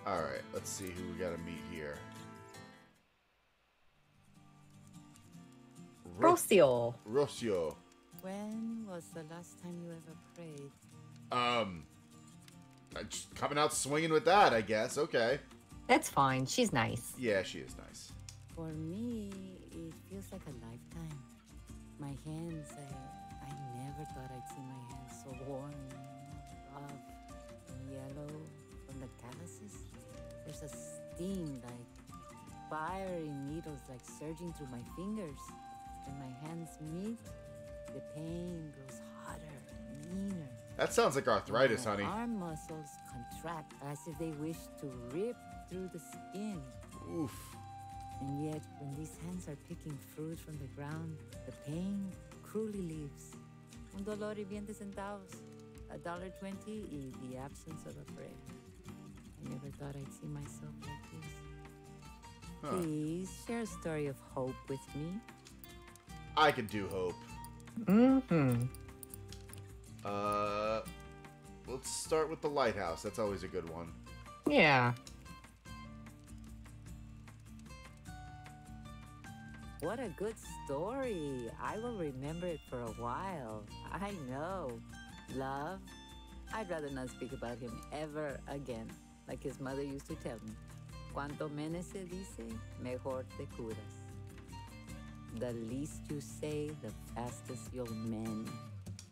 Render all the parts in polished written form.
Alright, let's see who we gotta meet here. Rocio. Rocio. When was the last time you ever prayed? Just coming out swinging with that, I guess. Okay. That's fine. She's nice. Yeah, she is nice. For me, it feels like a lifetime. My hands, I never thought I'd see my hands so warm, rough, and yellow from the calluses. There's a sting like fiery needles like surging through my fingers. When my hands meet, the pain grows hotter and meaner. That sounds like arthritis, My honey. arm muscles contract as if they wish to rip through the skin. Oof. And yet, when these hands are picking fruit from the ground, the pain cruelly leaves. Un dolor y 20 centavos. $1.20 y the absence of a prayer. I never thought I'd see myself like this. Huh. Please share a story of hope with me. I could do hope. Mm-hmm. Let's start with the lighthouse. That's always a good one. Yeah. What a good story. I will remember it for a while. I know. Love? I'd rather not speak about him ever again. Like his mother used to tell me. Cuanto menos se dice, mejor te curas. The least you say, the fastest you'll mend.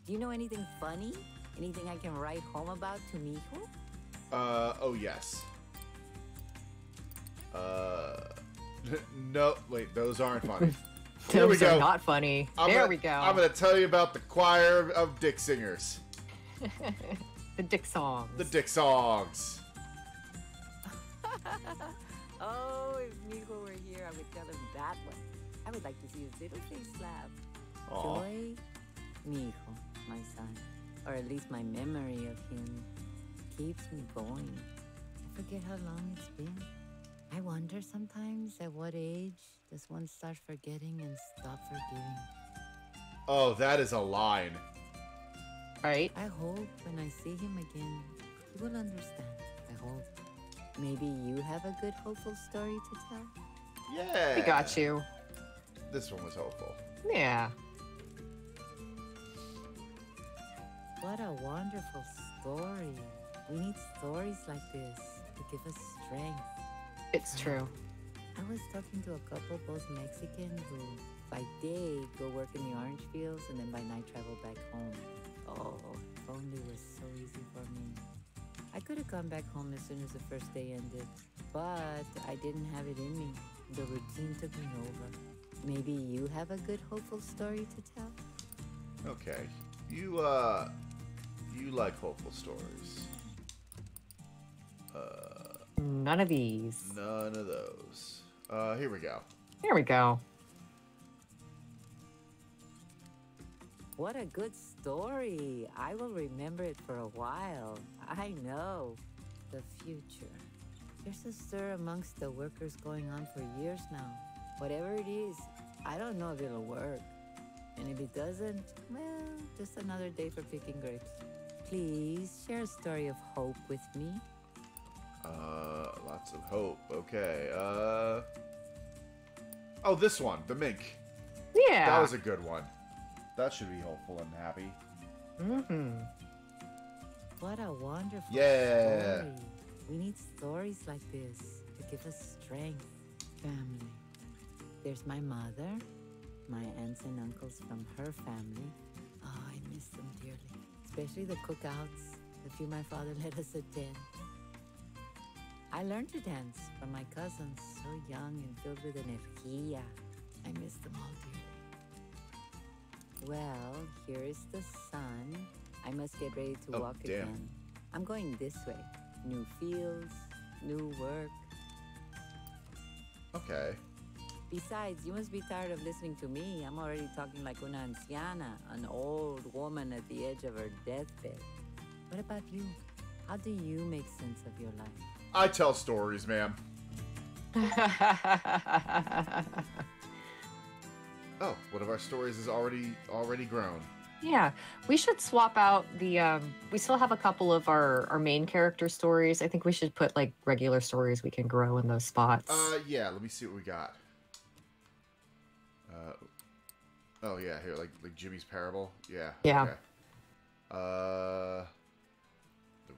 Do you know anything funny? Anything I can write home about to Mijo? Oh yes. No, wait, those aren't funny. Here we Those are go. not funny. I'm There gonna- we go. I'm gonna tell you about the choir of dick singers. The Dick songs. The dick songs. Oh, if Mijo were here, I would tell him that one. I would like to see his little face laugh. Aw. Joy, Mijo, my son. Or at least my memory of him keeps me going. I forget how long it's been. I wonder sometimes at what age does one start forgetting and stop forgiving. Oh, that is a line. Right? I hope when I see him again, he will understand. I hope. Maybe you have a good, hopeful story to tell? Yeah. We got you. This one was hopeful. Yeah. What a wonderful story. We need stories like this to give us strength. It's true. I was talking to a couple, both Mexican, who by day go work in the orange fields and then by night travel back home. Oh, if only it was so easy for me. I could have gone back home as soon as the first day ended, but I didn't have it in me. The routine took me over. Maybe you have a good, hopeful story to tell? Okay. You like hopeful stories. None of these. None of those. Here we go. There we go. What a good story. I will remember it for a while. I know. The future. There's a stir amongst the workers going on for years now. Whatever it is, I don't know if it'll work. And if it doesn't, well, just another day for picking grapes. Please share a story of hope with me. Lots of hope. Okay. Oh, this one, the mink. Yeah. That was a good one. That should be hopeful and happy. Mm-hmm. What a wonderful Yeah. story. We need stories like this to give us strength. Family. There's my mother, my aunts and uncles from her family. Oh, I miss them dearly. Especially the cookouts, the few my father let us attend. I learned to dance from my cousins, so young and filled with energía. I miss them all dearly. Well, here is the sun. I must get ready to Oh, walk damn. again. I'm going this way. New fields, new work. Okay. Besides, you must be tired of listening to me. I'm already talking like una anciana, an old woman at the edge of her deathbed. What about you? How do you make sense of your life? I tell stories, ma'am. Oh, one of our stories is already grown. Yeah, we should swap out the. We still have a couple of our main character stories. I think we should put like regular stories we can grow in those spots. Yeah. Let me see what we got. Oh yeah, here like Jimmy's Parable. Yeah. Yeah. Okay. The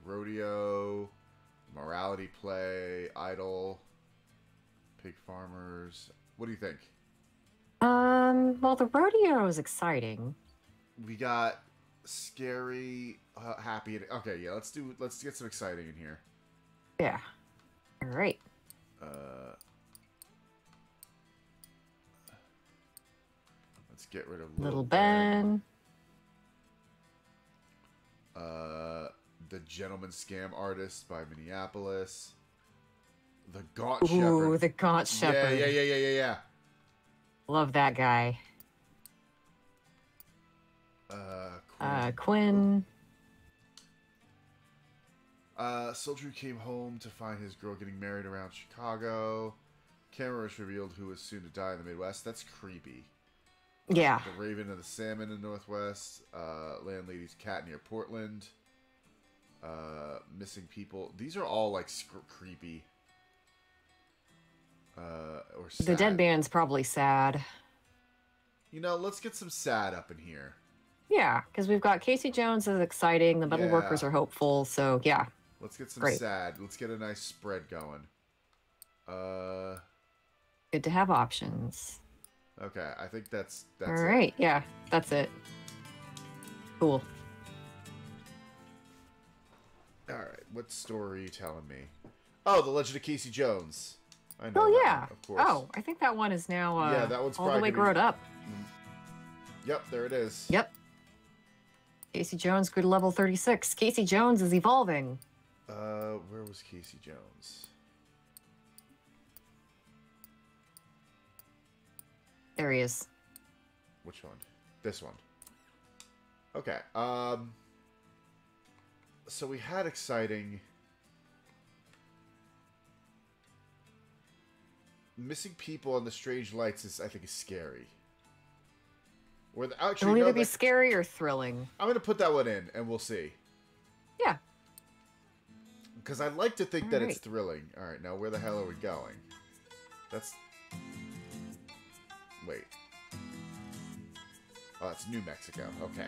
rodeo, morality play, idol, pig farmers. What do you think? Well, the rodeo is exciting. We got scary, happy. Okay, yeah. Let's get some exciting in here. Yeah. All right. Let's get rid of Little Ben. The Gentleman Scam Artist by Minneapolis. The Gaunt Ooh, Shepherd. the Gaunt Shepherd. Yeah. Love that guy. Quinn. Soldier who came home to find his girl getting married around Chicago. Camera is revealed who was soon to die in the Midwest. That's creepy. Yeah. The Raven and the Salmon in the Northwest. Landlady's Cat near Portland. Missing People. These are all like creepy. Or sad. The dead man's probably sad. You know, let's get some sad up in here. Yeah, because we've got Casey Jones is exciting. The metal workers are hopeful. So yeah. Let's get some Great. sad. Let's get a nice spread going. Good to have options. Okay, I think that's All right. Yeah, that's it. Cool. All right, what story are you telling me? Oh, The Legend of Casey Jones. I know. Oh that yeah. one, of course. Oh, I think that one is now yeah, that one's all the way probably grown up. Yep, there it is. Yep. Casey Jones grew to level 36. Casey Jones is evolving. Where was Casey Jones? There he is. Which one? This one. Okay. So we had exciting. Missing People on the Strange Lights is, I think, is scary. Or actually, It'll no, either be scary or thrilling. I'm gonna put that one in, and we'll see. Yeah. Because I like to think that it's thrilling. All right, now where the hell are we going? That's. Wait. Oh, it's New Mexico. Okay.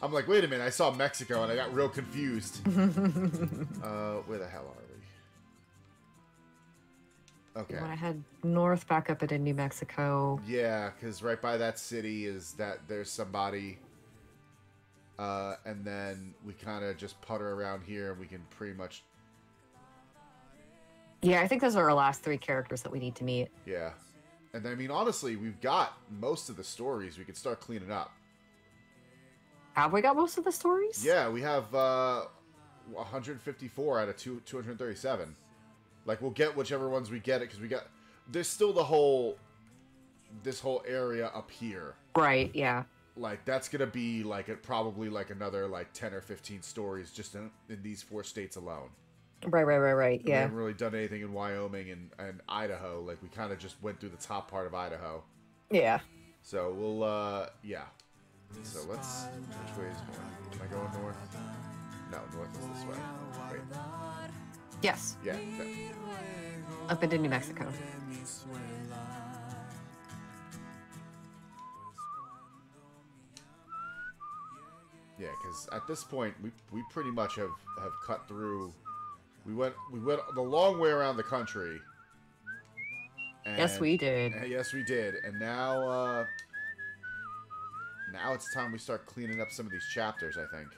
I'm like, wait a minute. I saw Mexico and I got real confused. Where the hell are we? Okay. You want to head north back up into New Mexico. Yeah, because right by that city is that there's somebody. And then we kind of just putter around here and we can pretty much. Yeah, I think those are our last three characters that we need to meet. Yeah. And I mean, honestly, we've got most of the stories. We could start cleaning up. Have we got most of the stories? Yeah, we have 154 out of 237. Like, we'll get whichever ones we get it, because we got... There's still the whole... This whole area up here. Right, yeah. Like, that's going to be, like, probably, like, another, like, 10 or 15 stories just in these 4 states alone. Right, We yeah. haven't really done anything in Wyoming and Idaho. Like, we kind of just went through the top part of Idaho. Yeah. So, we'll, yeah. So, let's... Which way is going? Am I going north? No, north is this way. Wait. Yes. Yeah. Up into New Mexico. Yeah, because at this point, we pretty much have cut through... We went the long way around the country. And, Yes, we did. Yes, we did. And now, now it's time we start cleaning up some of these chapters, I think.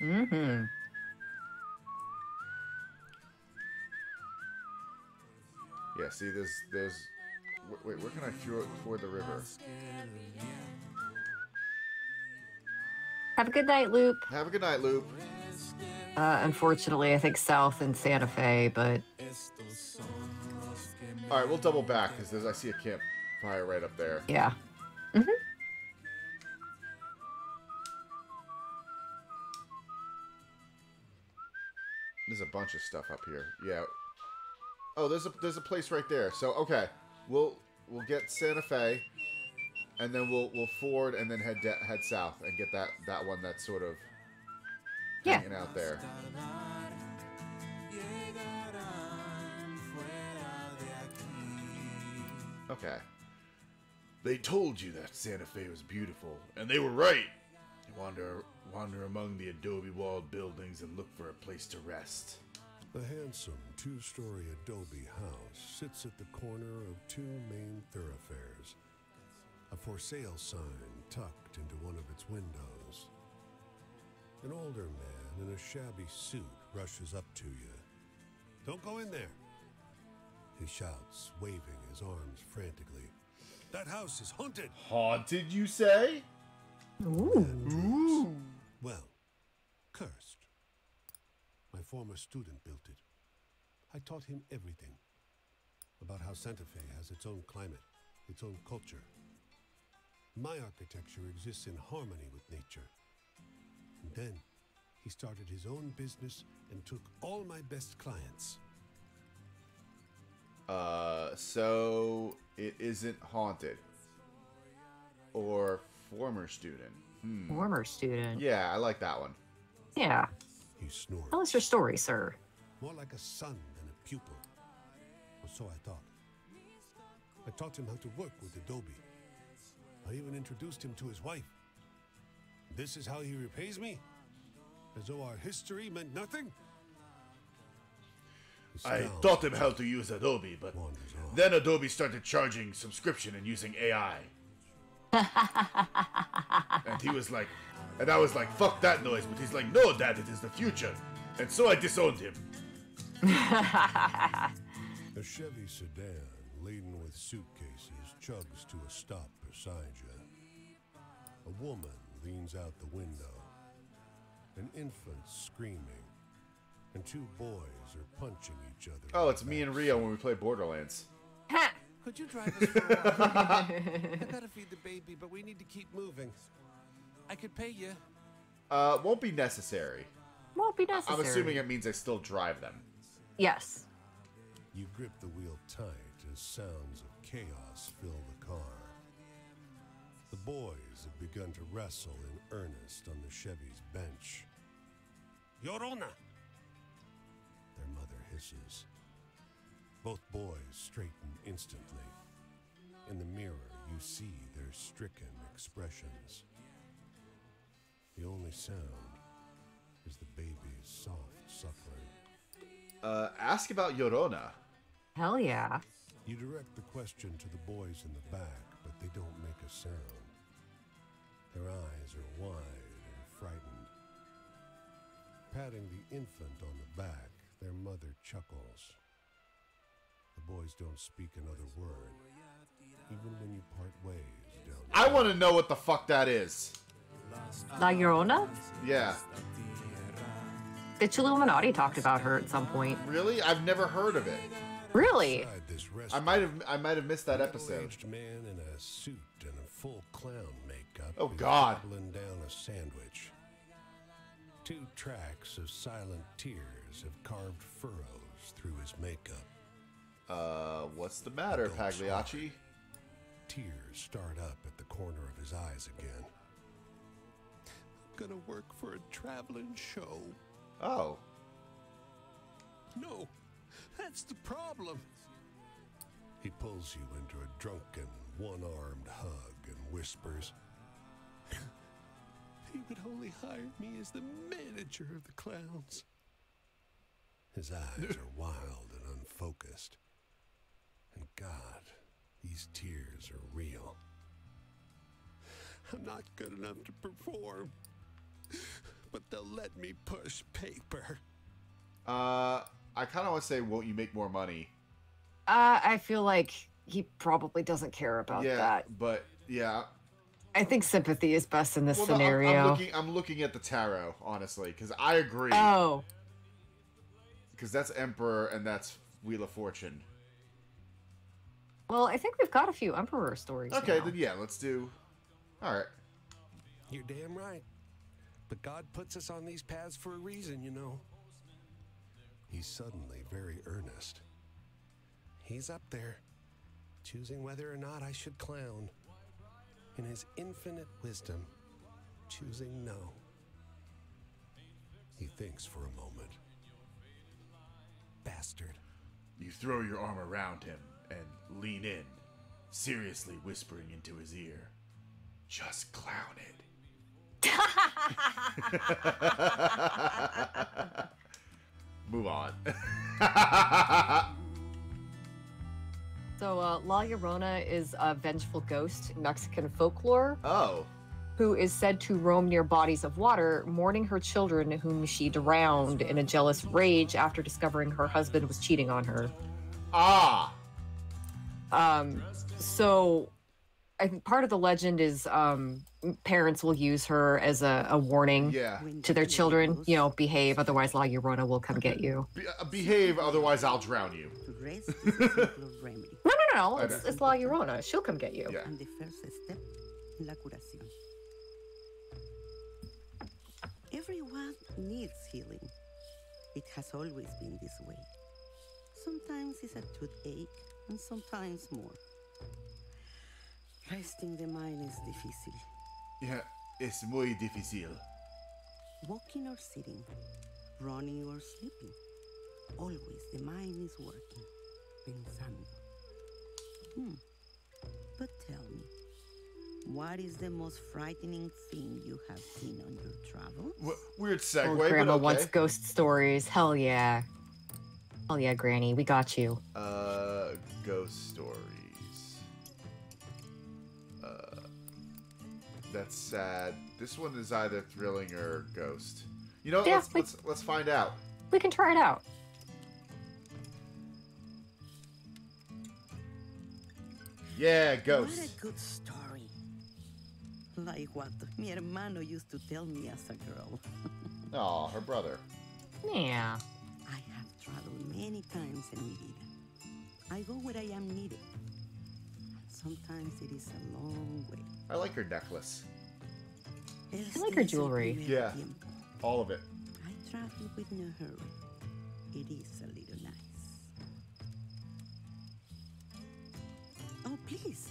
Mm-hmm. Yeah, see, there's... Wait, where can I ford the river? Have a good night, Loop. Have a good night, Loop. Unfortunately, I think south in Santa Fe, but... Alright, we'll double back, because I see a campfire right up there. Yeah. Mm-hmm. There's a bunch of stuff up here. Yeah. Oh, there's a place right there. So, okay. We'll get Santa Fe. and then we'll forward and then head south and get that one that's sort of hanging out there. Okay. They told you that Santa Fe was beautiful, and they were right. You wander among the adobe walled buildings and look for a place to rest. The handsome two-story adobe house sits at the corner of two main thoroughfares. A for sale sign tucked into one of its windows. An older man in a shabby suit rushes up to you. "Don't go in there," he shouts, waving his arms frantically. "That house is haunted." Haunted, you say? Ooh. Well, cursed. My former student built it. I taught him everything about how Santa Fe has its own climate, its own culture. My architecture exists in harmony with nature. And then he started his own business and took all my best clients. So it isn't haunted. Or former student. Former student. Yeah, I like that one. Yeah. He snored. Tell us your story, sir. More like a son than a pupil. Or so I thought. I taught him how to work with Adobe. I even introduced him to his wife. This is how he repays me? As though our history meant nothing? I taught him how to use Adobe, but then Adobe started charging subscription and using AI. And he was like, and I was like, fuck that noise. But he's like, no, Dad, it is the future. And so I disowned him. A Chevy sedan laden with suitcases chugs to a stop beside you. A woman leans out the window. An infant screaming. And two boys are punching each other. Oh, it's me and Rio when we play Borderlands. Could you drive us for a while? I gotta feed the baby, but we need to keep moving. I could pay you. Won't be necessary. Won't be necessary. I'm assuming it means I still drive them. Yes. You grip the wheel tight as sounds of chaos fill the car. The boys have begun to wrestle in earnest on the Chevy's bench. Yorona! Their mother hisses. Both boys straighten instantly. In the mirror, you see their stricken expressions. The only sound is the baby's soft suffering. Ask about Yorona. Hell yeah. You direct the question to the boys in the back, but they don't make a sound. Their eyes are wide and frightened. Patting the infant on the back, their mother chuckles. The boys don't speak another word, even when you part ways down the I want to know what the fuck that is. La Llorona? Yeah. Bitch Illuminati talked about her at some point. Really? I've never heard of it. Really? Inside this I might have missed that episode. middle-aged man in a suit and a full clown makeup. Oh, is God. gobbling down a sandwich. 2 tracks of silent tears have carved furrows through his makeup. What's the matter, Pagliacci? Tears start up at the corner of his eyes again. I'm gonna work for a traveling show. Oh. No, that's the problem. He pulls you into a drunken, one-armed hug and whispers, "He would only hire me as the manager of the clowns." His eyes are wild and unfocused. And God, these tears are real. I'm not good enough to perform, but they'll let me push paper. I kind of want to say, won't you make more money? I feel like he probably doesn't care about Yeah, that. but yeah. I think sympathy is best in this Well, scenario. I'm looking at the tarot, honestly, because I agree. Oh. Because that's Emperor and that's Wheel of Fortune. Well, I think we've got a few Emperor stories Okay, now. then yeah, let's do... Alright. You're damn right. But God puts us on these paths for a reason, you know. He's suddenly very earnest. He's up there, choosing whether or not I should clown. in his infinite wisdom, choosing no. He thinks for a moment. Bastard. You throw your arm around him and lean in, seriously whispering into his ear, "Just clown it." Move on. So, La Llorona is a vengeful ghost in Mexican folklore Oh. who is said to roam near bodies of water, mourning her children whom she drowned in a jealous rage after discovering her husband was cheating on her. Ah. So I think part of the legend is parents will use her as a warning Yeah. to their children, behave, otherwise La Llorona will come get you. Behave, otherwise I'll drown you. Rest is a simple remedy. No, it's La Llorona. She'll come get you. Yeah. And the first step, la curación. Everyone needs healing. It has always been this way. Sometimes it's a toothache, and sometimes more. Resting the mind is difícil. Yeah, es muy difícil. Walking or sitting, running or sleeping. Always the mind is working, pensando. But tell me, what is the most frightening thing you have seen on your travels? Weird segue, Oh, but Grandma okay. wants ghost stories. Hell yeah. Hell yeah, Granny. We got you. Ghost stories. That's sad. This one is either thrilling or ghost. You know, Yeah, let's find out. We can try it out. Yeah, What ghost. a good story. Like what mi hermano used to tell me as a girl. Aw, her brother. Yeah. I have traveled many times in mi vida. I go where I am needed. Sometimes it is a long way. I like her necklace. I like her jewelry. Yeah. All of it. I travel with no hurry. It is a little nice. Oh, please.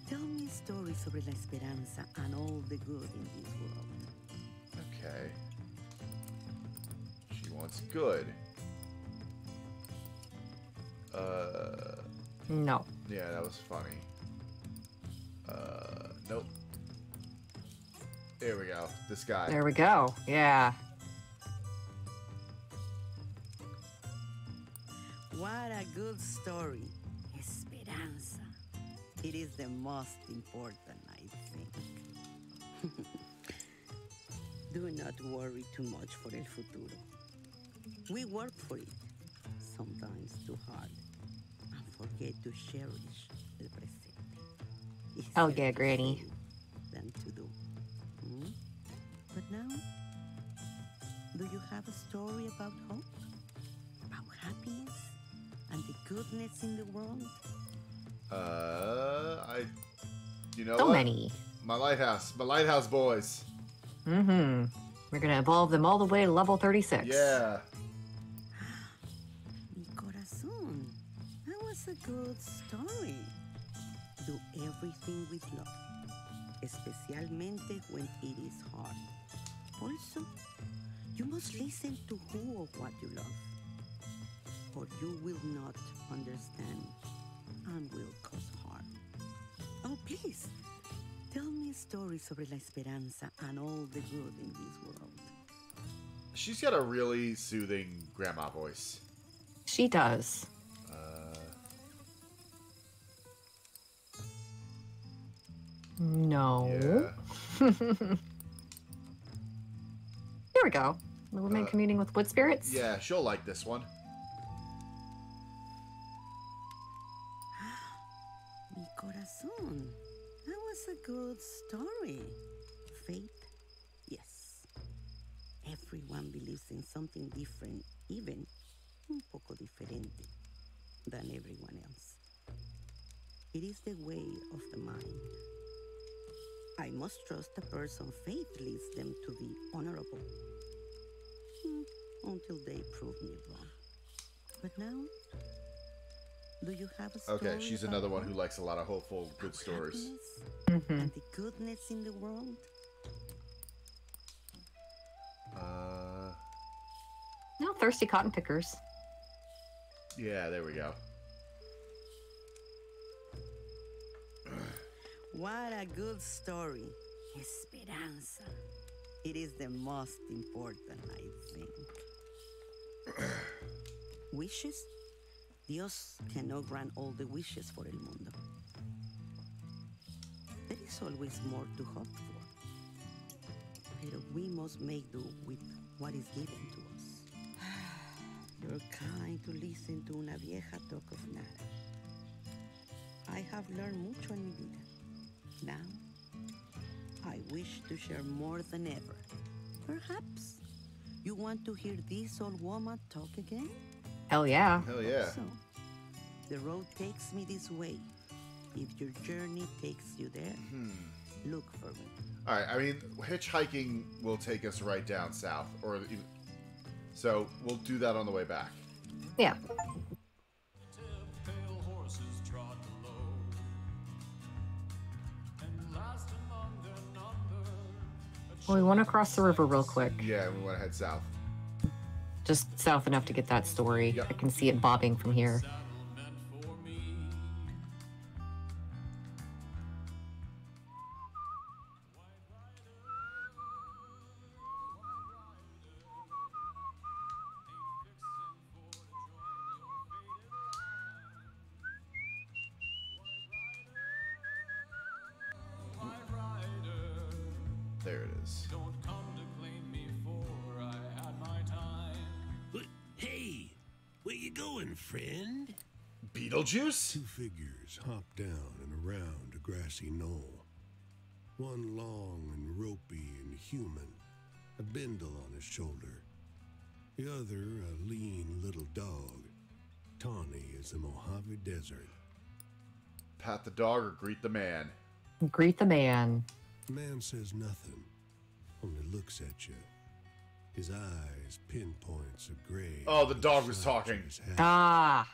Tell me a story sobre la esperanza and all the good in this world. Okay. She wants good. No. Yeah, that was funny. Nope. There we go. This guy. There we go. Yeah. What a good story. Esperanza. It is the most important, I think. Do not worry too much for el futuro. We work for it, sometimes too hard, and forget to cherish el presente. It's Hell better yeah, to Granny. say than to do. But now, do you have a story about hope? About happiness? And the goodness in the world? You know So what? many. My lighthouse boys. Mm-hmm. We're gonna evolve them all the way to level 36. Yeah. Mi corazón. That was a good story. Do everything with love, especialmente when it is hard. Also, you must listen to who or what you love, or you will not understand and will cause harm. Oh, please, tell me a story sobre la esperanza and all the good in this world. She's got a really soothing grandma voice. She does. No. Yeah. Here we go. The woman communing with wood spirits. Yeah, she'll like this one. Mi corazón. That was a good story. Faith? Yes. Everyone believes in something different, even un poco diferente than everyone else. It is the way of the mind. I must trust a person's faith leads them to be honorable. Until they prove me wrong. But now, Do you have a story? Okay, she's about another one who love, likes a lot of hopeful, good about stories. happiness, Hmm. and the goodness in the world? No, thirsty cotton pickers. Yeah, there we go. What a good story. Esperanza. It is the most important, I think. Wishes? Dios cannot grant all the wishes for el mundo. There is always more to hope for. Pero we must make do with what is given to us. You're kind to listen to una vieja talk of nada. I have learned mucho en mi vida. Now, I wish to share more than ever. Perhaps you want to hear this old woman talk again? Hell yeah. Hell yeah. So, the road takes me this way. If your journey takes you there, look for me. All right. I mean, hitchhiking will take us right down south, or even, so we'll do that on the way back. Yeah. Well, we want to cross the river real quick. Yeah, we want to head south. Just south enough to get that story. Yep. I can see it bobbing from here. There it is. Hey, where you going, friend? Beetlejuice? Two figures hop down and around a grassy knoll. One long and ropey and human, a bindle on his shoulder. The other a lean little dog, tawny as the Mojave Desert. Pat the dog or greet the man? Greet the man. The man says nothing, only looks at you. His eyes pinpoints a gray. Oh, the on dog was sides talking. of his head. Ah.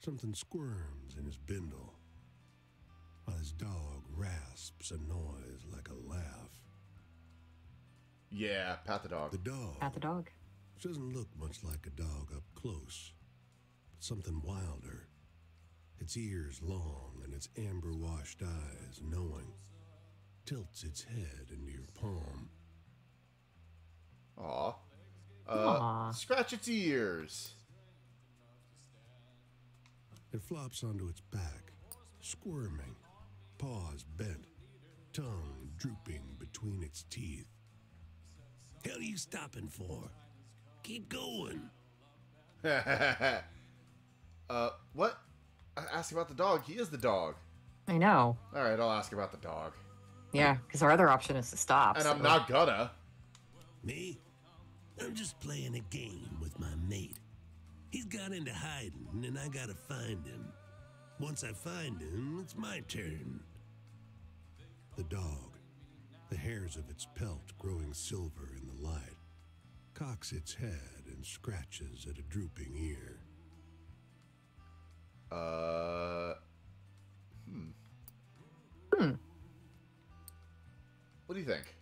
Something squirms in his bindle, while his dog rasps a noise like a laugh. Yeah, pat the dog. The dog Pat the dog. doesn't look much like a dog up close, but something wilder. Its ears long and its amber-washed eyes knowing. Tilts its head into your palm. Aw. Aw. Scratch its ears. It flops onto its back, squirming, paws bent, tongue drooping between its teeth. Hell are you stopping for? Keep going. What? I asked about the dog. He is the dog. I know. All right, I'll ask about the dog. Yeah, because our other option is to stop. And so- I'm not gonna. Me? I'm just playing a game with my mate. He's got into hiding, and I gotta find him. Once I find him, it's my turn. The dog, the hairs of its pelt growing silver in the light, cocks its head and scratches at a drooping ear. What do you think?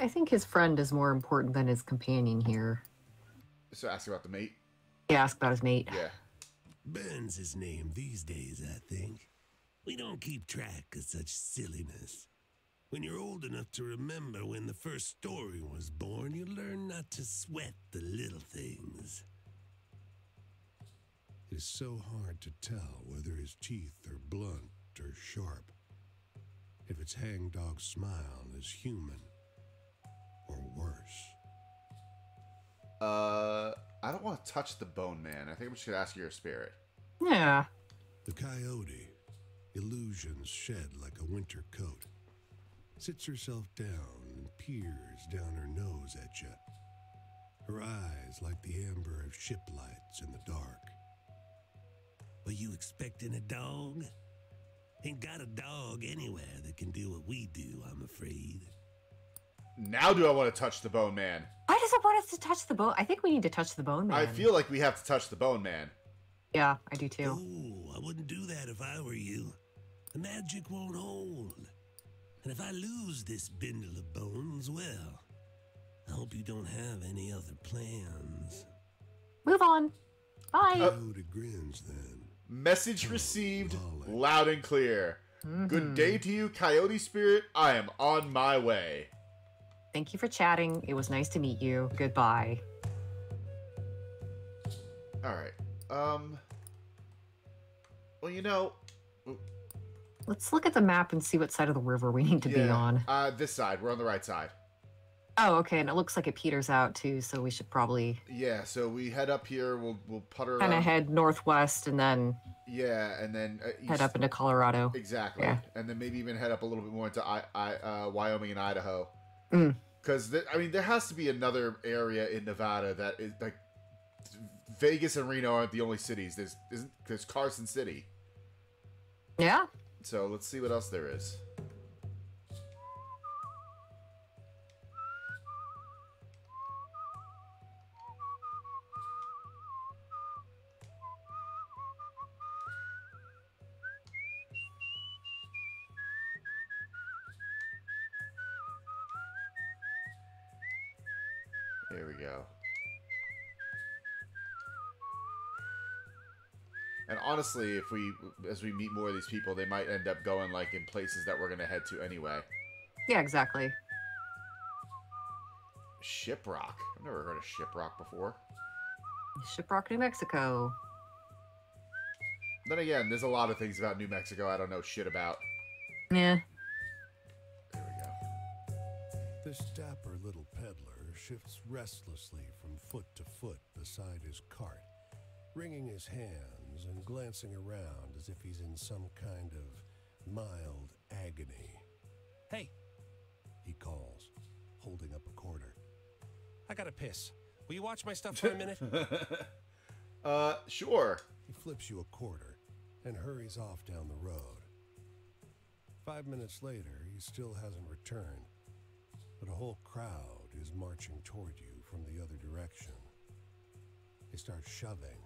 I think his friend is more important than his companion here. So ask about the mate? He asked about his mate. Yeah. Ben's his name these days, I think. We don't keep track of such silliness. When you're old enough to remember when the first story was born, you learn not to sweat the little things. It is so hard to tell whether his teeth are blunt or sharp. If its hangdog smile is human or worse. I don't want to touch the bone man. I think we should ask your spirit. Yeah. The coyote, illusions shed like a winter coat, sits herself down and peers down her nose at you. Her eyes like the amber of ship lights in the dark. Were you expecting a dog? Ain't got a dog anywhere that can do what we do, I'm afraid. Now do I want to touch the bone man? Why does it want us to touch the bone? I think we need to touch the bone man. I feel like we have to touch the bone man. Yeah, I do too. Oh, I wouldn't do that if I were you. The magic won't hold. And if I lose this bindle of bones, well, I hope you don't have any other plans. Move on. Bye. Coyote grins then. Message received, Lolly. loud and clear. Good day to you, Coyote Spirit. I am on my way. Thank you for chatting. It was nice to meet you. Goodbye. All right. Well, you know, Let's look at the map and see what side of the river we need to be on. This side. We're on the right side. Oh, okay. And it looks like it peters out too, so we should probably Yeah. So we head up here. We'll putter kind around. of head northwest and then Yeah, and then head up into Colorado. Exactly. Yeah. And then maybe even head up a little bit more into Wyoming and Idaho. Mm. Because I mean, there has to be another area in Nevada that is like Vegas and Reno aren't the only cities. There's Carson City. Yeah. So let's see what else there is. There we go. And honestly, as we meet more of these people, they might end up going like in places that we're gonna head to anyway. Yeah, exactly. Shiprock. I've never heard of Shiprock before. Shiprock, New Mexico. Then again, there's a lot of things about New Mexico I don't know shit about. Yeah. There we go. This dapper little peddler shifts restlessly from foot to foot beside his cart, wringing his hands and glancing around as if he's in some kind of mild agony. Hey, He calls, holding up a quarter. I gotta piss. Will you watch my stuff for a minute? Sure. He flips you a quarter and hurries off down the road. 5 minutes later, he still hasn't returned, but a whole crowd is marching toward you from the other direction. They start shoving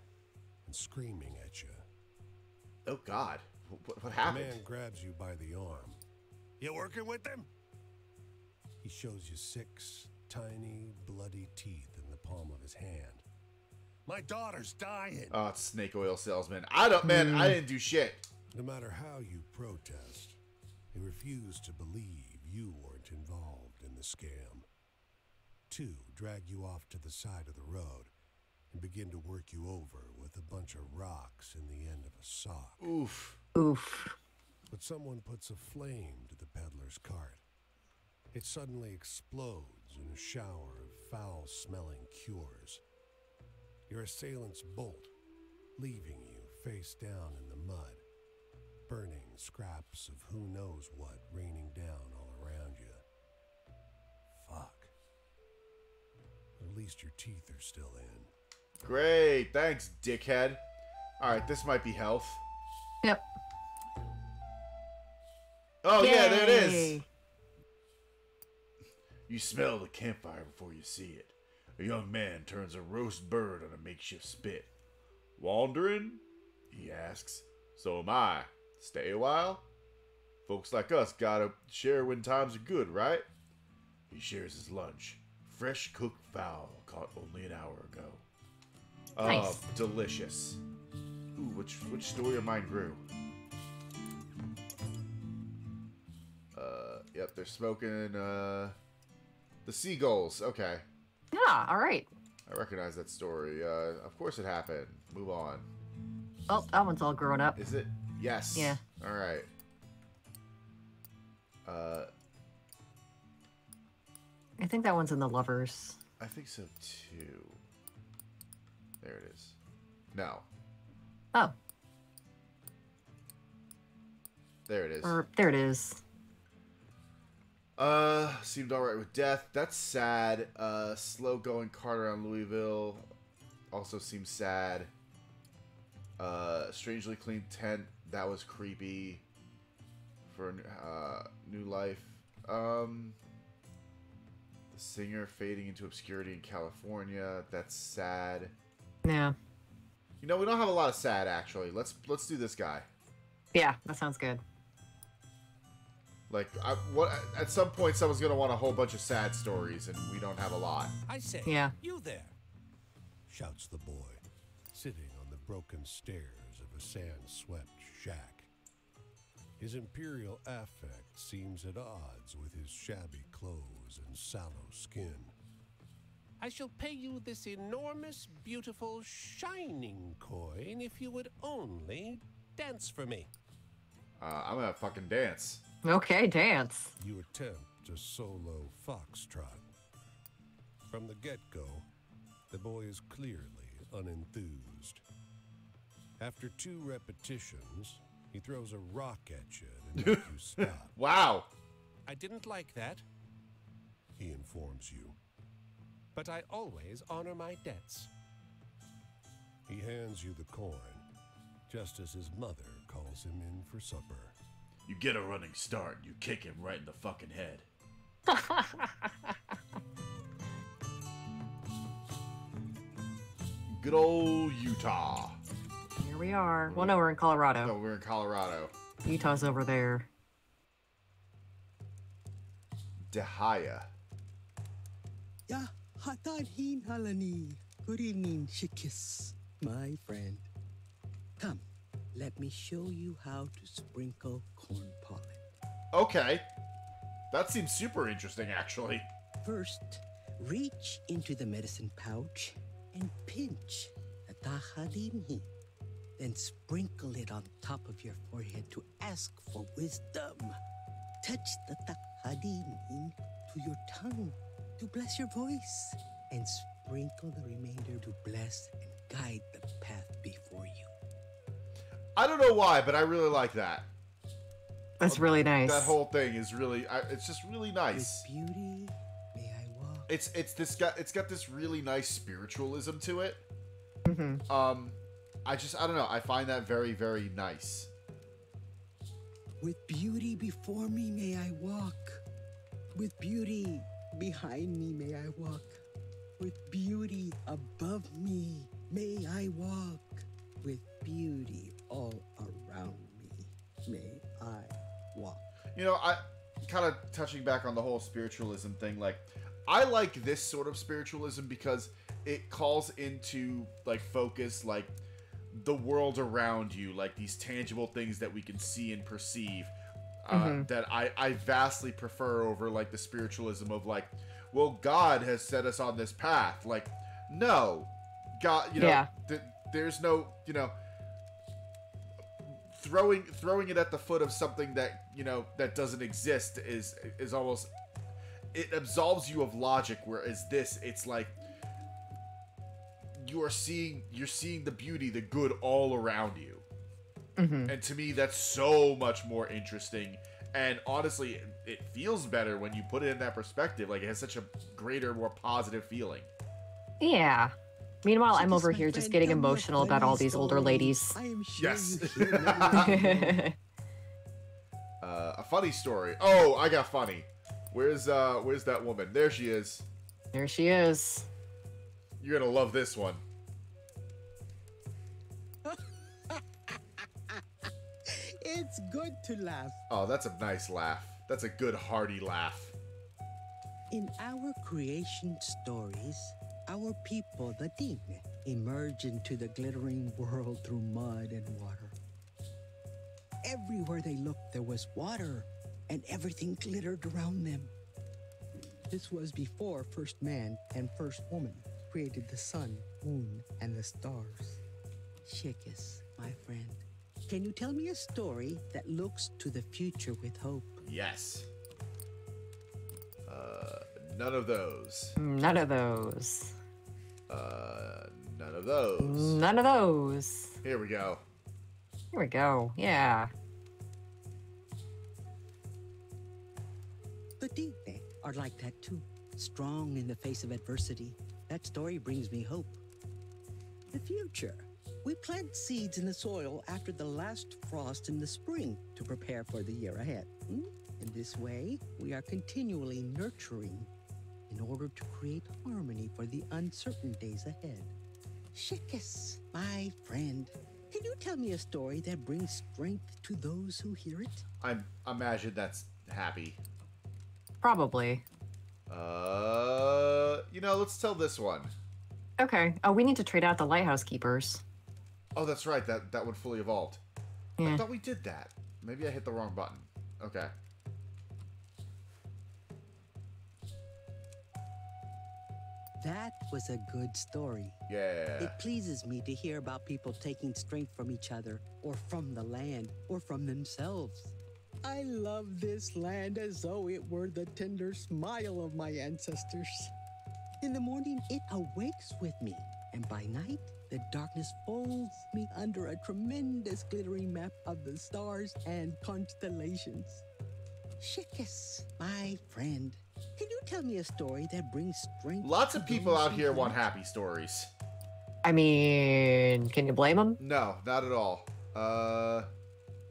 and screaming at you. Oh God. What The happened? man grabs you by the arm. You working with them? He shows you 6 tiny, bloody teeth in the palm of his hand. My daughter's dying. Oh, it's snake oil salesman. I didn't do shit. No matter how you protest, they refuse to believe you weren't involved in the scam. 2 drag you off to the side of the road and begin to work you over with a bunch of rocks in the end of a sock. Oof. Oof. But someone puts a flame to the peddler's cart. It suddenly explodes in a shower of foul-smelling cures. Your assailants bolt, leaving you face down in the mud, burning scraps of who knows what raining down all around you. Fuck. At least your teeth are still in. Great. Thanks, dickhead. Alright, this might be health. Yep. Oh, yeah, there it is. Yay. You smell the campfire before you see it. A young man turns a roast bird on a makeshift spit. Wandering? He asks. So am I. Stay a while? Folks like us gotta share when times are good, right? He shares his lunch. Fresh cooked fowl caught only an hour ago. Oh, Nice. delicious. Ooh, which story of mine grew? Yep, they're smoking, the seagulls. Okay. Yeah, all right. I recognize that story. Of course it happened. Move on. Well, that one's all grown up. Is it? Yes. Yeah. All right. I think that one's in the lovers. I think so too. There it is. No. Oh, There it is. or there it is. Seemed alright with death. That's sad. Slow going cart around Louisville also seems sad. Strangely clean tent. That was creepy. For new life. The singer fading into obscurity in California. That's sad. Yeah. You know, we don't have a lot of sad, actually. Let's do this guy. Yeah, that sounds good. Like, at some point, someone's gonna want a whole bunch of sad stories, and we don't have a lot. I say, Yeah. you there. Shouts the boy, sitting on the broken stairs of a sand-swept shack. His imperial affect seems at odds with his shabby clothes and sallow skin. I shall pay you this enormous, beautiful, shining coin if you would only dance for me. I'm gonna fucking dance. Okay, dance. You attempt a solo foxtrot. From the get-go, the boy is clearly unenthused. After 2 repetitions, he throws a rock at you to make you stop. Wow. I didn't like that, He informs you. but I always honor my debts. He hands you the coin, just as his mother calls him in for supper. You get a running start, you kick him right in the fucking head. Good old Utah. Here we are. Well, no, we're in Colorado. No, we're in Colorado. Utah's over there. Dehaya. Ya hatahin halani. Good evening, Shikis, my friend. Come, let me show you how to sprinkle corn pollen. Okay. That seems super interesting, actually. First, reach into the medicine pouch and pinch the tahadinhi. Then sprinkle it on top of your forehead to ask for wisdom. Touch the tahadinhi to your tongue to bless your voice. And sprinkle the remainder to bless and guide the path before you. I don't know why, but I really like that. That's really nice. That whole thing is really, it's just really nice. With beauty, may I walk. It's got this really nice spiritualism to it. Mm-hmm. I don't know. I find that very, very nice. With beauty before me, may I walk. With beauty behind me, may I walk. With beauty above me, may I walk. With beauty all around me, may I walk. You know, I kind of touching back on the whole spiritualism thing. Like, I like this sort of spiritualism because it calls into like focus, like the world around you, like these tangible things that we can see and perceive. That I vastly prefer over like the spiritualism of like, well, God has set us on this path. Like, no, God, you know, Yeah. there's no, you know, throwing it at the foot of something that, you know, that doesn't exist is almost, it absolves you of logic. Whereas this, it's like you're seeing the beauty, the good all around you. And to me, that's so much more interesting. And honestly, it feels better when you put it in that perspective. Like, it has such a greater, more positive feeling. Yeah. Meanwhile, I'm Shikis, over my here just friend, getting tell me a emotional about all funny these older story. ladies. I am sure Yes. you hear many. A funny story. Oh, I got funny. Where's that woman? There she is. There she is. You're gonna love this one. It's good to laugh. Oh, that's a nice laugh. That's a good, hearty laugh. In our creation stories, our people, the Dine, emerge into the glittering world through mud and water. Everywhere they looked, there was water, and everything glittered around them. This was before first man and first woman created the sun, moon, and the stars. Shikis, my friend, can you tell me a story that looks to the future with hope? Yes. None of those. None of those. None of those. None of those. Here we go. Here we go. Yeah. The Dine are like that too, strong in the face of adversity. That story brings me hope. The future. We plant seeds in the soil after the last frost in the spring to prepare for the year ahead. In this way, we are continually nurturing in order to create harmony for the uncertain days ahead. Shikis, my friend. Can you tell me a story that brings strength to those who hear it? I imagine that's happy. Probably. Let's tell this one. Okay. Oh, we need to trade out the lighthouse keepers. Oh, that's right. That one fully evolved. Yeah. I thought we did that. Maybe I hit the wrong button. Okay. That was a good story. Yeah. It pleases me to hear about people taking strength from each other, or from the land, or from themselves. I love this land as though it were the tender smile of my ancestors. In the morning, it awakes with me, and by night, the darkness folds me under a tremendous glittering map of the stars and constellations. Shikis, my friend, can you tell me a story that brings strength? Lots of to people those out who here hear want it? happy stories. I mean, can you blame them? No, not at all.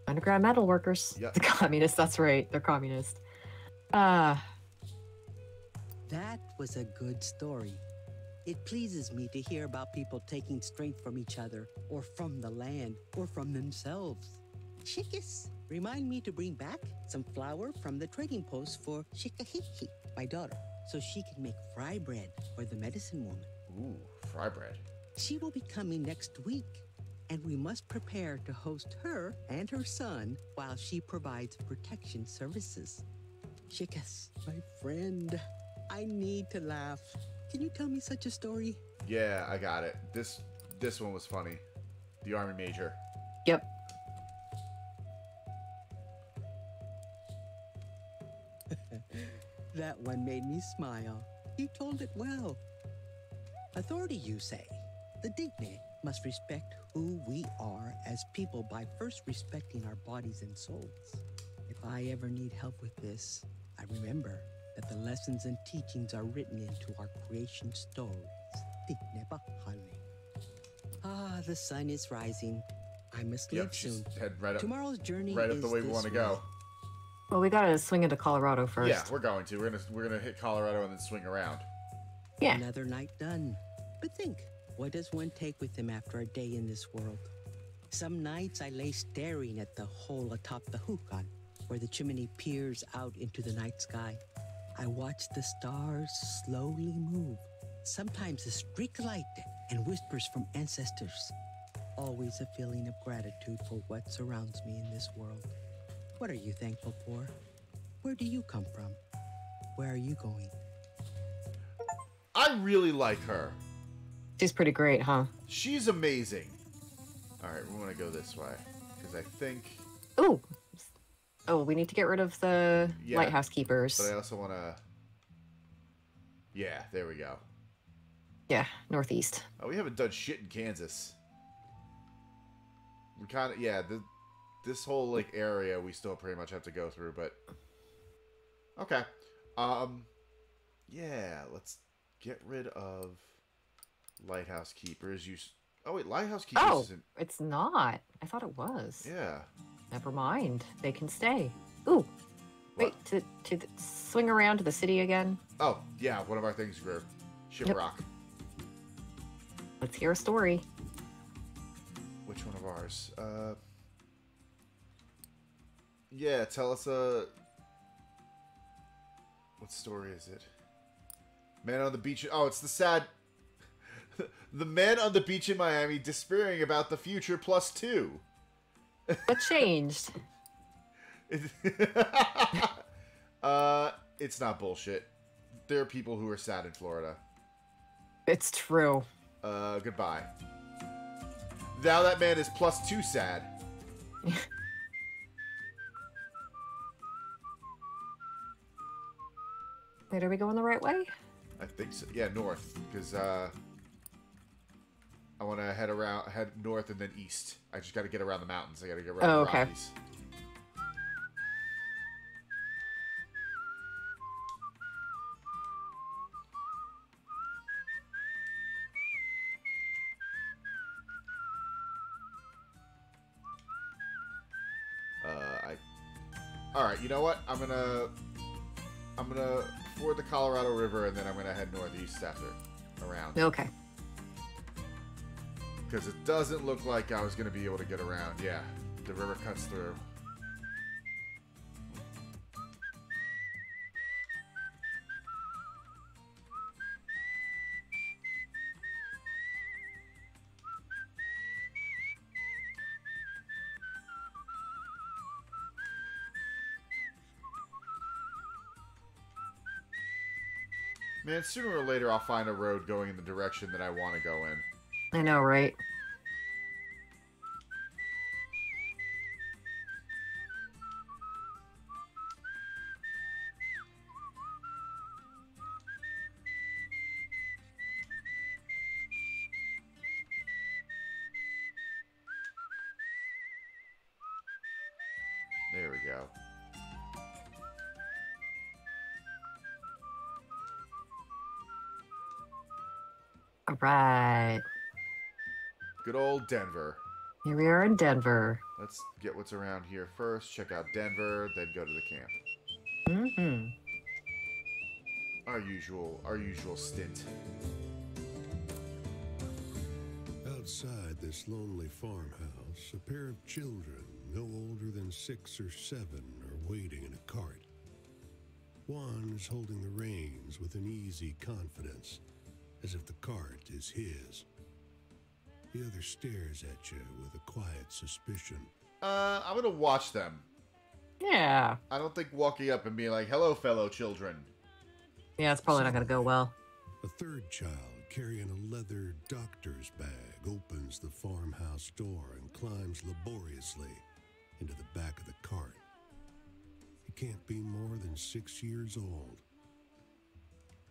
Underground metal workers. Yep. The communists, that's right. They're communists. That was a good story. It pleases me to hear about people taking strength from each other, or from the land, or from themselves. Shikis, remind me to bring back some flour from the trading post for Shikahiki, my daughter, so she can make fry bread for the medicine woman. Ooh, fry bread. She will be coming next week, and we must prepare to host her and her son while she provides protection services. Shikas, my friend, I need to laugh. Can you tell me such a story? Yeah, I got it. This one was funny. The Army Major. Yep. That one made me smile. You told it well. Authority, you say. The Digne must respect who we are as people by first respecting our bodies and souls. If I ever need help with this, I remember that the lessons and teachings are written into our creation stories. Digne bahale. Ah, the sun is rising. I must leave Yep, she's soon. heading right up Tomorrow's journey right up is the way we this want to way. go. Well, we gotta swing into Colorado first. Yeah, we're going to. We're gonna hit Colorado and then swing around. Yeah. Another night done. But think, what does one take with them after a day in this world? Some nights I lay staring at the hole atop the hukan, where the chimney peers out into the night sky. I watch the stars slowly move. Sometimes a streak of light and whispers from ancestors. Always a feeling of gratitude for what surrounds me in this world. What are you thankful for? Where do you come from? Where are you going? I really like her. She's pretty great, huh? She's amazing. All right, we want to go this way because I think. Ooh. Oh, we need to get rid of the Yeah, lighthouse keepers. But I also want to. Yeah, there we go. Yeah, northeast. Oh, we haven't done shit in Kansas. We kind of this whole like area we still pretty much have to go through, but okay. Yeah, let's get rid of lighthouse keepers. Oh wait, lighthouse keepers Oh, isn't. it's not. I thought it was. Yeah. Never mind. They can stay. Ooh. Wait, swing around to the city again. Oh yeah, one of our things grew. Shiprock. Let's hear a story. Which one of ours? Yeah, tell us what story is it? Man on the beach. Oh, it's the sad. The man on the beach in Miami despairing about the future +2. What changed? It's not bullshit. There are people who are sad in Florida. It's true. Goodbye. Now that man is +2 sad. Wait, are we going the right way? I think so. Yeah, north, because I want to head north and then east. I just got to get around the mountains. I got to get around the okay. Rockies. All right, you know what? I'm gonna ford the Colorado River and then I'm gonna head northeast after, around. Okay. Because it doesn't look like I was going to be able to get around. Yeah, the river cuts through. Man, sooner or later I'll find a road going in the direction that I want to go in. I know, right? There we go. All right. Good old Denver. Here we are in Denver. Let's get what's around here first. Check out Denver, then go to the camp. Mm-hmm. Our usual stint. Outside this lonely farmhouse, a pair of children, no older than 6 or 7, are waiting in a cart. One is holding the reins with an easy confidence, as if the cart is his. The other stares at you with a quiet suspicion. I'm gonna watch them. Yeah. I don't think walking up and being like, "Hello, fellow children." Yeah, it's probably not going to go well. A third child, carrying a leather doctor's bag, opens the farmhouse door and climbs laboriously into the back of the cart. He can't be more than 6 years old.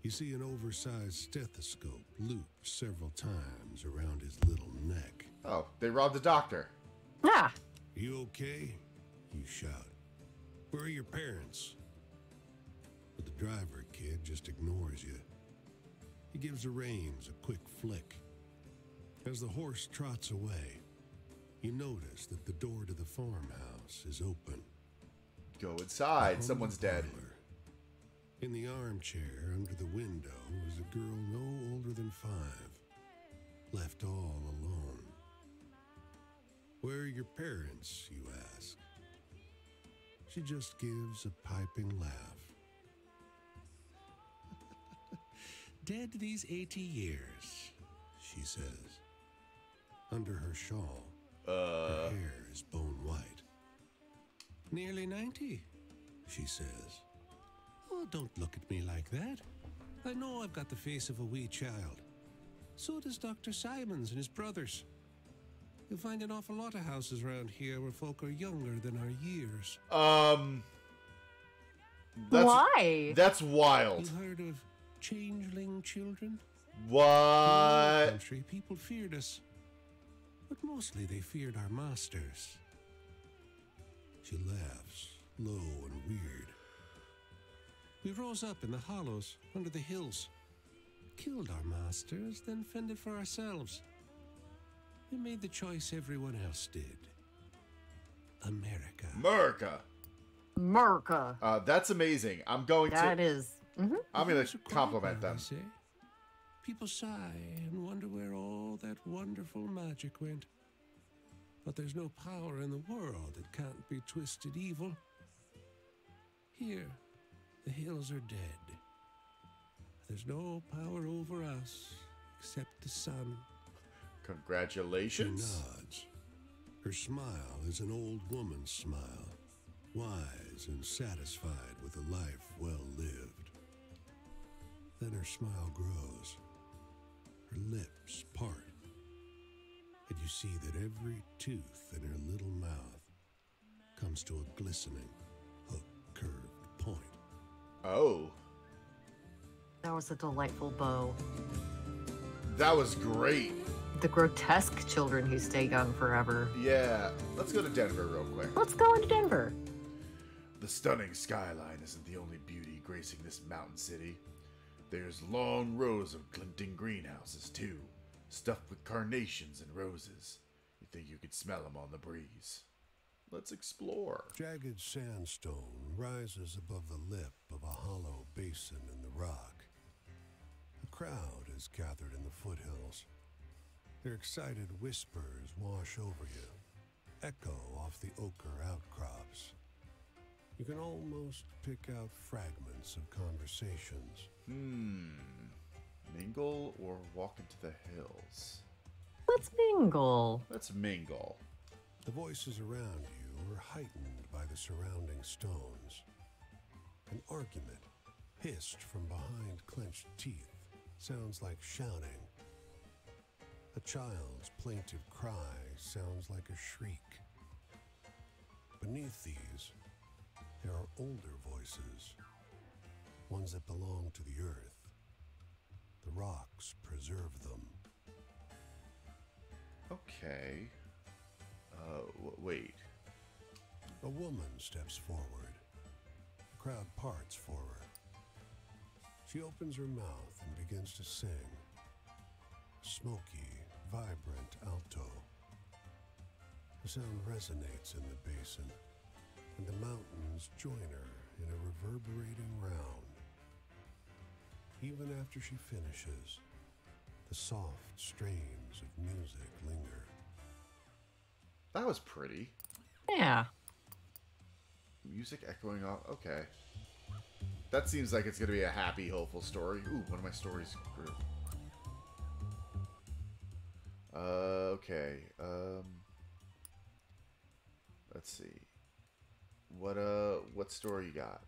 You see an oversized stethoscope loop several times around his little neck. Oh, they robbed the doctor. Ah. You okay? You shout. Where are your parents? But the driver kid just ignores you. He gives the reins a quick flick. As the horse trots away, you notice that the door to the farmhouse is open. Go inside. Someone's dead. Parlor. In the armchair under the window was a girl no older than 5, left all alone. Where are your parents, you ask? She just gives a piping laugh. Dead these 80 years, she says. Under her shawl, her hair is bone white. Nearly 90, she says. Oh, don't look at me like that. I know I've got the face of a wee child. So does Dr. Simons and his brothers. You'll find an awful lot of houses around here where folk are younger than our years. Why? That's wild. You've heard of changeling children? In What? our country, people feared us. But mostly they feared our masters. She laughs, low and weird. We rose up in the hollows, under the hills. Killed our masters, then fended for ourselves. We made the choice everyone else did. America. America. America. That's amazing. I'm going That to. is. Mm-hmm. I'm going There's to a quiet compliment now, them. I say. People sigh and wonder where all that wonderful magic went. But there's no power in the world that can't be twisted evil. Here, the hills are dead. There's no power over us except the sun. She Congratulations. nods. Her smile is an old woman's smile, wise and satisfied with a life well lived. Then her smile grows. Her lips part. And you see that every tooth in her little mouth comes to a glistening, hook-curved point. Oh, That was a delightful bow. that was great. The grotesque children who stay young forever. Yeah. Let's go to Denver real quick. Let's go into Denver. The stunning skyline isn't the only beauty gracing this mountain city. There's long rows of glinting greenhouses, too, stuffed with carnations and roses. You think you could smell them on the breeze. Let's explore. Jagged sandstone rises above the lip of a hollow basin in the rock. A crowd is gathered in the foothills. Their excited whispers wash over you, echo off the ochre outcrops. You can almost pick out fragments of conversations. Mingle or walk into the hills? Let's mingle. Let's mingle. The voices around you are heightened by the surrounding stones. An argument, hissed from behind clenched teeth, sounds like shouting. A child's plaintive cry sounds like a shriek. Beneath these, there are older voices, ones that belong to the earth. The rocks preserve them. Okay. Wait. A woman steps forward. The crowd parts for her. She opens her mouth and begins to sing. Smoky, vibrant alto. The sound resonates in the basin, and the mountains join her in a reverberating round. Even after she finishes, the soft strains of music linger. That was pretty. Yeah. Music echoing off. Okay. That seems like it's going to be a happy, hopeful story. Ooh, one of my stories grew. Okay. Let's see. What story you got?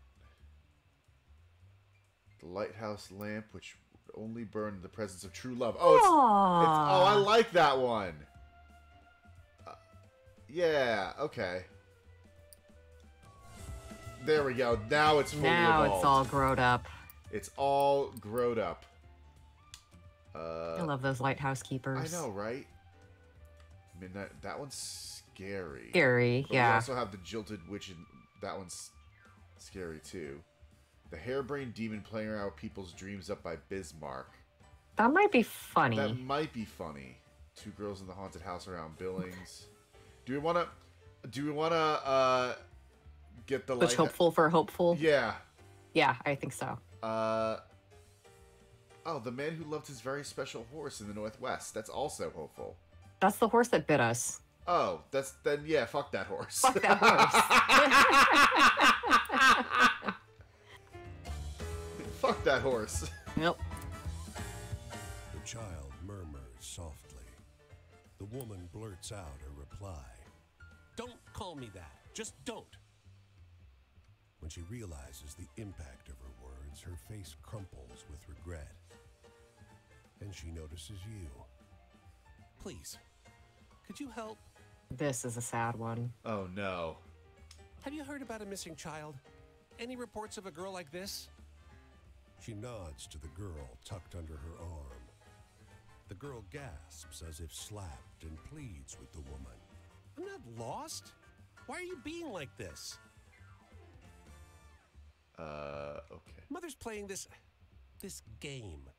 The lighthouse lamp, which only burned in the presence of true love. Oh, oh, I like that one. Yeah, okay. There we go. Now it's fully evolved. It's all grown up. It's all grown up. I love those lighthouse keepers. I know, right? Midnight. That one's scary. Scary, but yeah. We also have the jilted witch, and that one's scary too. The harebrained demon playing around with people's dreams up by Bismarck. That might be funny. That might be funny. Two girls in the haunted house around Billings. Do we wanna get the Which hopeful for hopeful? Yeah. Yeah, I think so. Oh, the man who loved his very special horse in the Northwest. That's also hopeful. That's the horse that bit us. Oh, yeah, fuck that horse. Fuck that horse. Fuck that horse. Yep. The child murmurs softly. The woman blurts out a reply. Don't call me that. Just don't. When she realizes the impact of her words, her face crumples with regret. And she notices you. Please, could you help? This is a sad one. Oh, no. Have you heard about a missing child? Any reports of a girl like this? She nods to the girl tucked under her arm. The girl gasps as if slapped and pleads with the woman. I'm not lost. Why are you being like this? Okay. Mother's playing this game.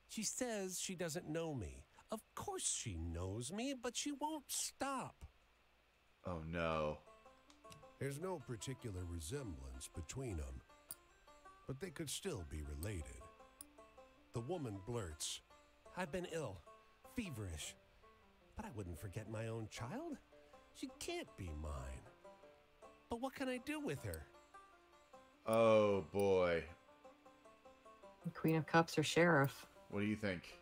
She says she doesn't know me. Of course she knows me, but she won't stop. Oh, no. There's no particular resemblance between them, but they could still be related. The woman blurts, I've been ill, feverish, but I wouldn't forget my own child. She can't be mine. But what can I do with her? Oh, boy. Queen of Cups or Sheriff? What do you think?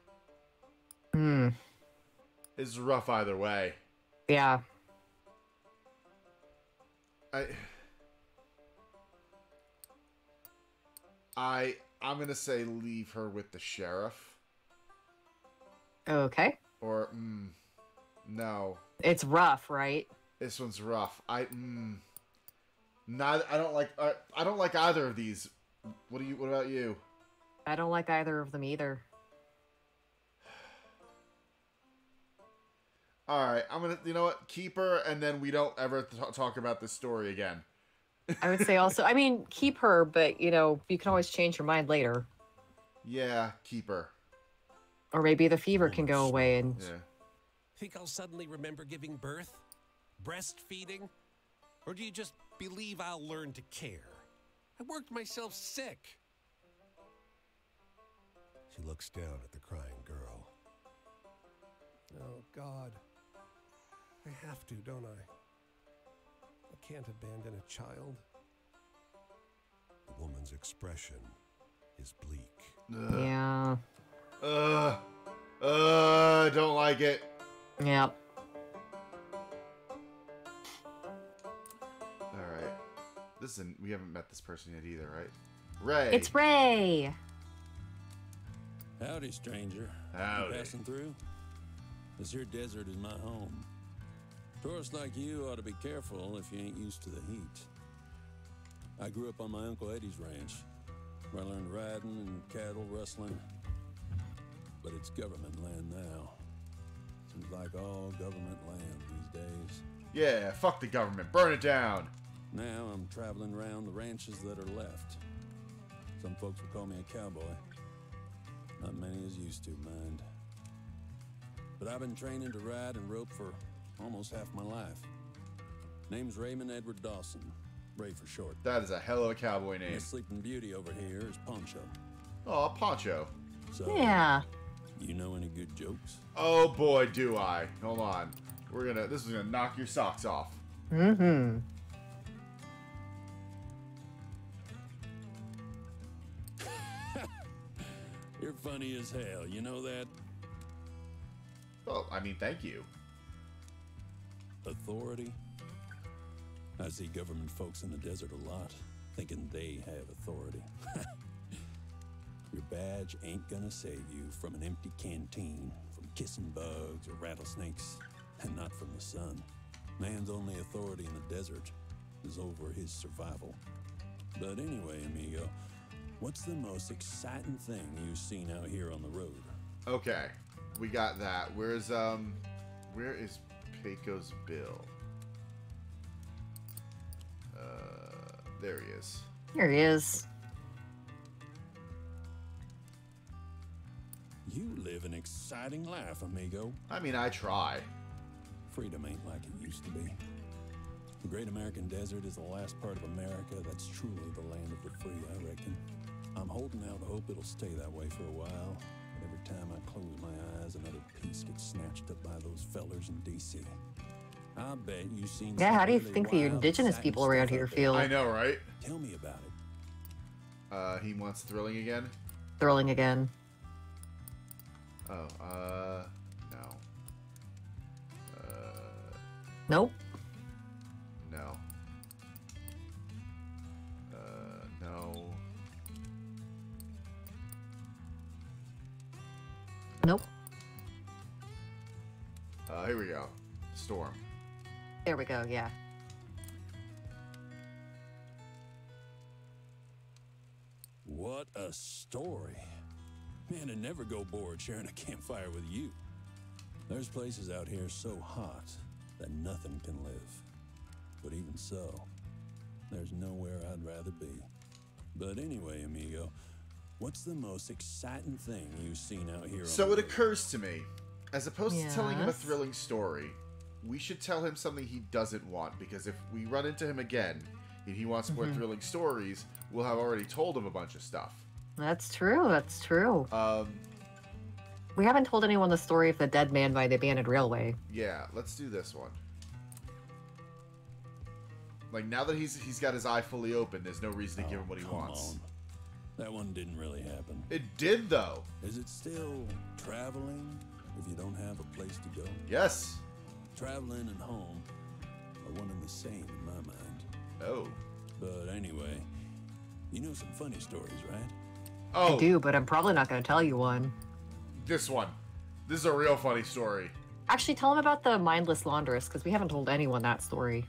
It's rough either way. Yeah. I'm gonna say leave her with the sheriff. Okay. Or no. It's rough, right? This one's rough. I don't like either of these. What about you? I don't like either of them either. All right, I'm gonna. You know what? Keep her, and then we don't ever talk about this story again. I would say also, I mean, keep her, but you can always change your mind later. Yeah, keep her. Or maybe the fever can go away and. Yeah. Think I'll suddenly remember giving birth? Breastfeeding? Or do you just believe I'll learn to care? I worked myself sick. She looks down at the crying girl. Oh, God. I have to, don't I? I can't abandon a child. The woman's expression is bleak. Yeah. Don't like it. Yep. Alright. We haven't met this person yet either, right? Ray. It's Ray. Howdy, stranger. Howdy. You passing through? This here desert is my home. Tourists like you ought to be careful if you ain't used to the heat. I grew up on my Uncle Eddie's ranch, where I learned riding and cattle rustling. But it's government land now. Seems like all government land these days. Yeah, fuck the government. Burn it down. Now I'm traveling around the ranches that are left. Some folks would call me a cowboy. Not many as used to, mind. But I've been training to ride and rope for almost half my life. Name's Raymond Edward Dawson. Ray for short. That is a hell of a cowboy And name. the sleeping beauty over here is Poncho. Oh, Poncho. So, Yeah. you know any good jokes? Oh boy, do I. Hold on. This is gonna knock your socks off. Mm-hmm. You're funny as hell, you know that? Well, I mean, thank you. Authority? I see government folks in the desert a lot, thinking they have authority. Your badge ain't gonna save you from an empty canteen, from kissing bugs or rattlesnakes, and not from the sun. Man's only authority in the desert is over his survival. But anyway, amigo, what's the most exciting thing you've seen out here on the road? Okay, we got that. Where is Pecos Bill? There he is. Here he is. You live an exciting life, amigo. I mean, I try. Freedom ain't like it used to be. The great American desert is the last part of America that's truly the land of the free, I reckon. I'm holding out hope it'll stay that way for a while, but every time I close my eyes, another piece gets snatched up by those fellers in D.C. I bet you've seen Yeah, some how do you really think the wild, indigenous exciting people around stuff here out there. feel? I know, right? Tell me about it. He wants thrilling again? Thrilling again. Oh, no. Nope. No. No. Nope. Here we go. Storm. There we go, yeah. What a story. Man, I never go bored sharing a campfire with you. There's places out here so hot that nothing can live. But even so, there's nowhere I'd rather be. But anyway, amigo, what's the most exciting thing you've seen out here? So it occurs to me, as opposed to telling him a Yes. thrilling story, we should tell him something he doesn't want, because if we run into him again and he wants more thrilling stories, we'll have already told him a bunch of stuff. That's true. That's true. We haven't told anyone the story of the dead man by the abandoned railway. Yeah, let's do this one. Like, now that he's got his eye fully open, there's no reason to give him what he Come wants. on. That one didn't really happen. It did, though. Is it still traveling if you don't have a place to go? Yes. Traveling and home are one and the same in my mind. Oh. But anyway, you know some funny stories, right? Oh, I do, but I'm probably not going to tell you one. this one. This is a real funny story. Actually, tell him about the mindless laundress, because we haven't told anyone that story.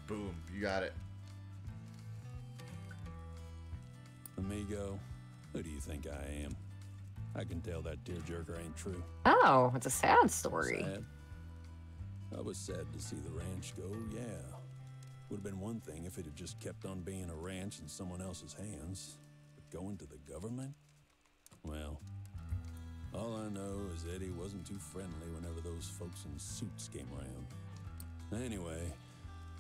Boom. You got it. Amigo, who do you think I am? I can tell that tearjerker ain't true. Oh, it's a sad story. Sad? I was sad to see the ranch go, yeah. Would have been one thing if it had just kept on being a ranch in someone else's hands. But going to the government? Well, all I know is Eddie wasn't too friendly whenever those folks in suits came around. Anyway,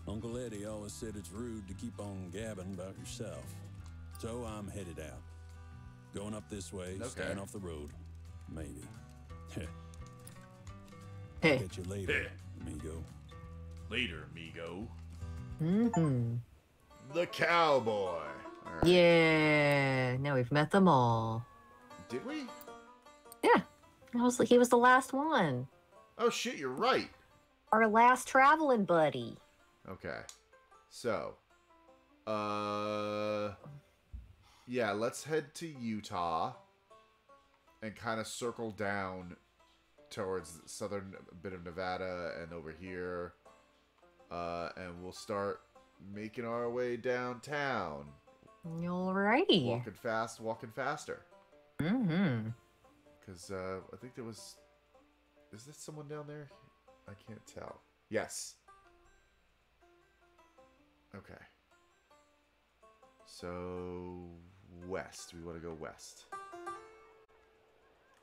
Uncle Eddie always said it's rude to keep on gabbing about yourself. So I'm headed out. Going up this way, Okay. staying off the road. Maybe. Hey. Catch you later, amigo. Later, amigo. Mm-hmm. The cowboy. All right. Yeah. Now we've met them all. Did we? Yeah. He was the last one. Oh shit, you're right. Our last traveling buddy. Okay. So, yeah, let's head to Utah and kind of circle down towards the southern bit of Nevada and over here. And we'll start making our way downtown. Alrighty. Walking faster. Mm-hmm. Because I think there was... Is there someone down there? I can't tell. Yes. Okay. So, west. We want to go west.